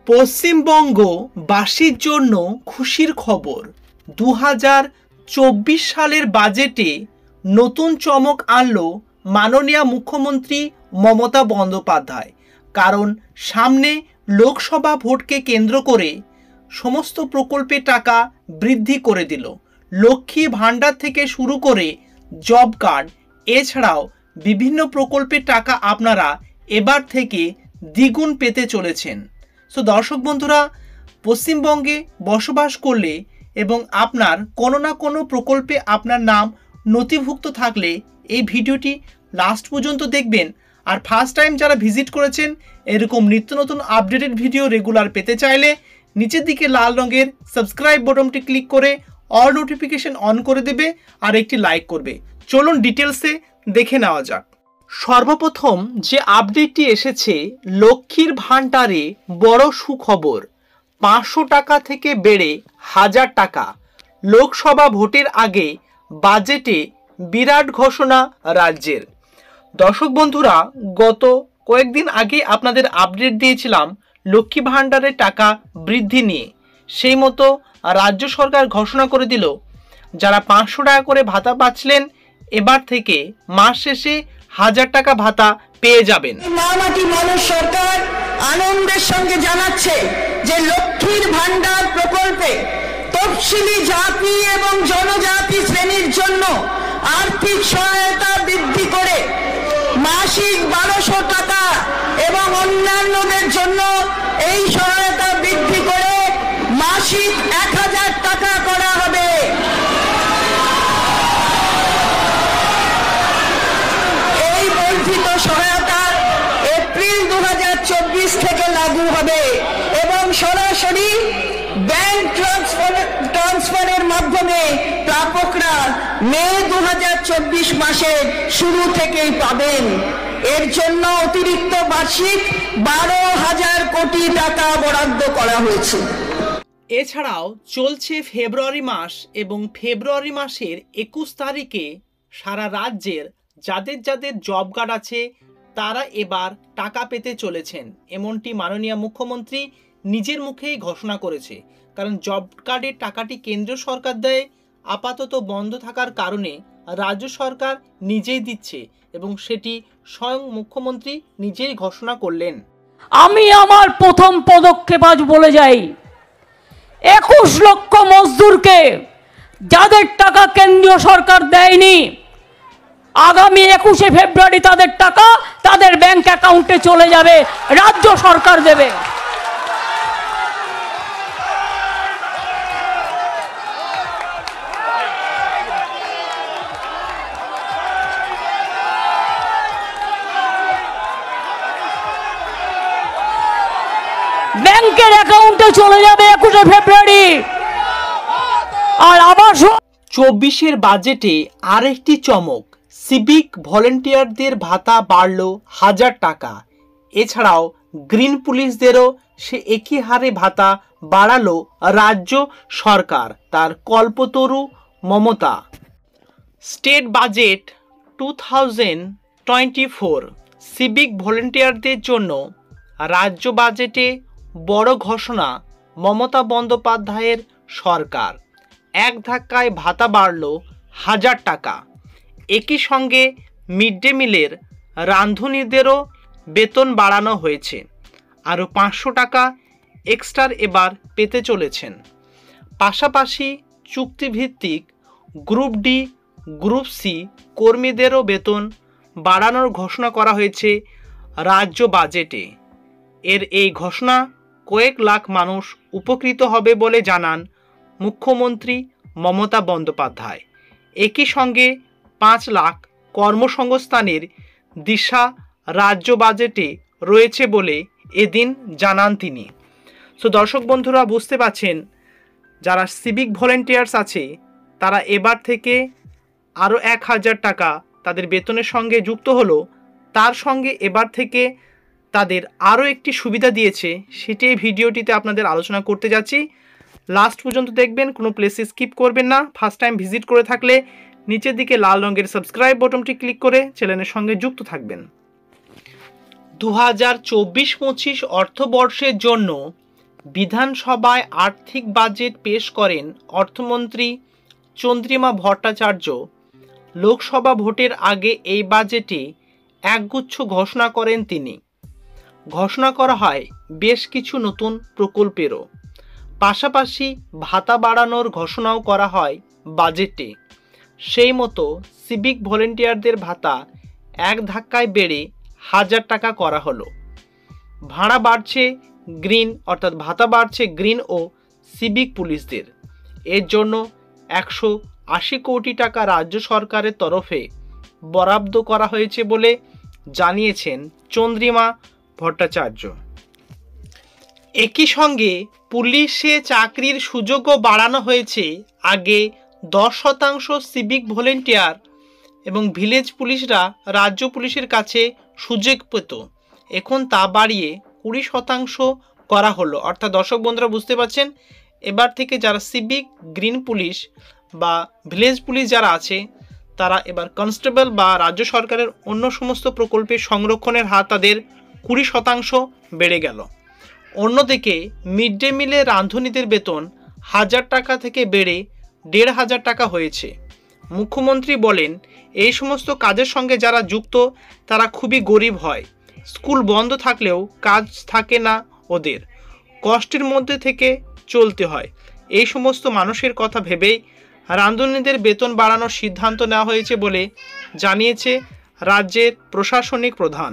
পশ্চিমবঙ্গবাসীর জন্য খুশির খবর। 2024 সালের বাজেটে নতুন চমক আনলো মাননীয় মুখ্যমন্ত্রী মমতা বন্দ্যোপাধ্যায়। কারণ সামনে লোকসভা ভোটকে কেন্দ্র করে সমস্ত প্রকল্পে টাকা বৃদ্ধি করে দিল। লক্ষ্মী ভাণ্ডার থেকে শুরু করে জব কার্ড, এছাড়াও বিভিন্ন প্রকল্পের টাকা আপনারা এবার থেকে দ্বিগুণ পেতে চলেছেন। সো দর্শক বন্ধুরা, পশ্চিমবঙ্গে বসবাস করলে এবং আপনার কোনো না কোনো প্রকল্পে আপনার নাম নথিভুক্ত থাকলে এই ভিডিওটি লাস্ট পর্যন্ত দেখবেন। আর ফার্স্ট টাইম যারা ভিজিট করেছেন, এরকম নিত্য নতুন আপডেটেড ভিডিও রেগুলার পেতে চাইলে নিচের দিকে লাল রঙের সাবস্ক্রাইব বাটনটি ক্লিক করে অল নোটিফিকেশন অন করে দেবে আর একটি লাইক করবে। চলুন ডিটেলসে দেখে নেওয়া যাক। সর্বপ্রথম যে আপডেটটি এসেছে, লক্ষ্মীর ভাণ্ডারে বড় সুখবর। 500 টাকা থেকে বেড়ে 1000 টাকা। লোকসভা ভোটের আগে বাজেটে বিরাট ঘোষণা রাজ্যের। দর্শক বন্ধুরা, গত কয়েকদিন আগে আপনাদের আপডেট দিয়েছিলাম লক্ষ্মী ভাণ্ডারের টাকা বৃদ্ধি নিয়ে। সেই মতো রাজ্য সরকার ঘোষণা করে দিল, যারা 500 টাকা করে ভাতা পাচ্ছিলেন এবার থেকে মাস শেষে 1000 টাকা ভাতা পেয়ে যাবেন। মামাটি মানুষ সরকার আনন্দের সঙ্গে জানাচ্ছে যে লক্ষ্মীর ভাণ্ডার প্রকল্পে তফসিলি জাতি এবং জনজাতি শ্রেণীর জন্য আর্থিক সহায়তা বৃদ্ধি করে মাসিক 1200 টাকা এবং অন্যান্যদের জন্য এই সহায়তা বৃদ্ধি করে মাসিক 1000 টাকা করা হবে। এই বর্ধিত সহায়তা এপ্রিল 2024 থেকে লাগু হবে এবং সরাসরি ব্যাংক ট্রান্সফারের মাধ্যমে প্রাপকরা মে 2024 মাসের শুরু থেকেই পাবেন। এর জন্য অতিরিক্ত বার্ষিক 12,000 কোটি টাকা বরাদ্দ করা হয়েছে। এছাড়াও চলছে ফেব্রুয়ারি মাস এবং ফেব্রুয়ারি মাসের 21 তারিখে সারা রাজ্যের যাদের যাদের জব কার্ড আছে তারা এবার টাকা পেতে চলেছেন, এমনটি মাননীয় মুখ্যমন্ত্রী নিজের মুখেই ঘোষণা করেছে। কারণ জব কার্ডের টাকাটি কেন্দ্র সরকার দেয়, আপাতত বন্ধ থাকার কারণে রাজ্য সরকার নিজেই দিচ্ছে এবং সেটি স্বয়ং মুখ্যমন্ত্রী নিজেই ঘোষণা করলেন। আমি আমার প্রথম পদক্ষেপ আজ বলে যাই, 21 লক্ষ মজদুরকে যাদের টাকা কেন্দ্রীয় সরকার দেয়নি, আগামী 21শে ফেব্রুয়ারি তাদের টাকা তাদের ব্যাংক অ্যাকাউন্টে চলে যাবে, রাজ্য সরকার দেবে। ব্যাংকের অ্যাকাউন্টে চলে যাবে 21শে ফেব্রুয়ারি। আর আবাস 24-এর বাজেটে আরেকটি চমক, সিভিক ভলেন্টিয়ারদের ভাতা বাড়ল 1000 টাকা। এছাড়াও গ্রিন পুলিশদেরও সে একই হারে ভাতা বাড়ালো রাজ্য সরকার, তার কল্পতরু মমতা। স্টেট বাজেট 2024 সিভিক ভলেন্টিয়ারদের জন্য রাজ্য বাজেটে বড় ঘোষণা মমতা বন্দ্যোপাধ্যায়ের সরকার। এক ধাক্কায় ভাতা বাড়ল 1000 টাকা। একই সঙ্গে মিড ডে মিলের রাঁধুনিদেরও বেতন বাড়ানো হয়েছে, আরও 500 টাকা এক্সট্রার এবার পেতে চলেছেন। পাশাপাশি চুক্তিভিত্তিক গ্রুপ ডি, গ্রুপ সি কর্মীদেরও বেতন বাড়ানোর ঘোষণা করা হয়েছে রাজ্য বাজেটে। এই ঘোষণা কয়েক লাখ মানুষ উপকৃত হবে বলে জানান মুখ্যমন্ত্রী মমতা বন্দ্যোপাধ্যায়। একই সঙ্গে 5 লাখ কর্মসংস্থানের দিশা রাজ্য বাজেটে রয়েছে বলে এদিন জানান তিনি। সো দর্শক বন্ধুরা, বুঝতে পারছেন যারা সিভিক ভলেন্টিয়ার্স আছে তারা এবার থেকে আরও 1000 টাকা তাদের বেতনের সঙ্গে যুক্ত হলো। তার সঙ্গে এবার থেকে তাদের আরও একটি সুবিধা দিয়েছে, সেটি এই ভিডিওটিতে আপনাদের আলোচনা করতে যাচ্ছি। লাস্ট পর্যন্ত দেখবেন, কোনো প্লেসে স্কিপ করবেন না। ফার্স্ট টাইম ভিজিট করে থাকলে নিচের দিকে লাল রঙের সাবস্ক্রাইব বাটনটি ক্লিক করে চ্যানেলের সঙ্গে যুক্ত থাকবেন। 2024-25 অর্থবর্ষের জন্য বিধানসভায় আর্থিক বাজেট পেশ করেন অর্থমন্ত্রী চন্দ্রিমা ভট্টাচার্য। লোকসভা ভোটের আগে এই বাজেটে একগুচ্ছ ঘোষণা করেন তিনি। ঘোষণা করা হয় বেশ কিছু নতুন প্রকল্পেরও, পাশাপাশি ভাতা বাড়ানোর ঘোষণাও করা হয় বাজেটে। সেই মতো সিভিক ভলেন্টিয়ারদের ভাতা এক ধাক্কায় বেড়ে 1000 টাকা করা হলো। ভাড়া বাড়ছে গ্রিন অর্থাৎ ভাতা বাড়ছে গ্রিন ও সিভিক পুলিশদের। এর জন্য 180 কোটি টাকা রাজ্য সরকারের তরফে বরাদ্দ করা হয়েছে বলে জানিয়েছেন চন্দ্রিমা ভট্টাচার্য। একই সঙ্গে পুলিশে চাকরির সুযোগও বাড়ানো হয়েছে। আগে 10% সিভিক ভলেন্টিয়ার এবং ভিলেজ পুলিশরা রাজ্য পুলিশের কাছে সুযোগ পেত, এখন তা বাড়িয়ে 20% করা হলো। অর্থাৎ দর্শক বন্ধুরা বুঝতে পারছেন, এবার থেকে যারা সিভিক, গ্রিন পুলিশ বা ভিলেজ পুলিশ যারা আছে তারা এবার কনস্টেবল বা রাজ্য সরকারের অন্য সমস্ত প্রকল্পের সংরক্ষণের হার তাদের 20% বেড়ে গেল। অন্যদিকে মিড ডে মিলে রাঁধুনিদের বেতন 1000 টাকা থেকে বেড়ে 1500 টাকা হয়েছে। মুখ্যমন্ত্রী বলেন, এই সমস্ত কাজের সঙ্গে যারা যুক্ত তারা খুবই গরিব হয়। স্কুল বন্ধ থাকলেও কাজ থাকে না ওদের, কষ্টের মধ্যে থেকে চলতে হয়। এই সমস্ত মানুষের কথা ভেবেই রাঁধুনিদের বেতন বাড়ানোর সিদ্ধান্ত নেওয়া হয়েছে বলে জানিয়েছে রাজ্যের প্রশাসনিক প্রধান।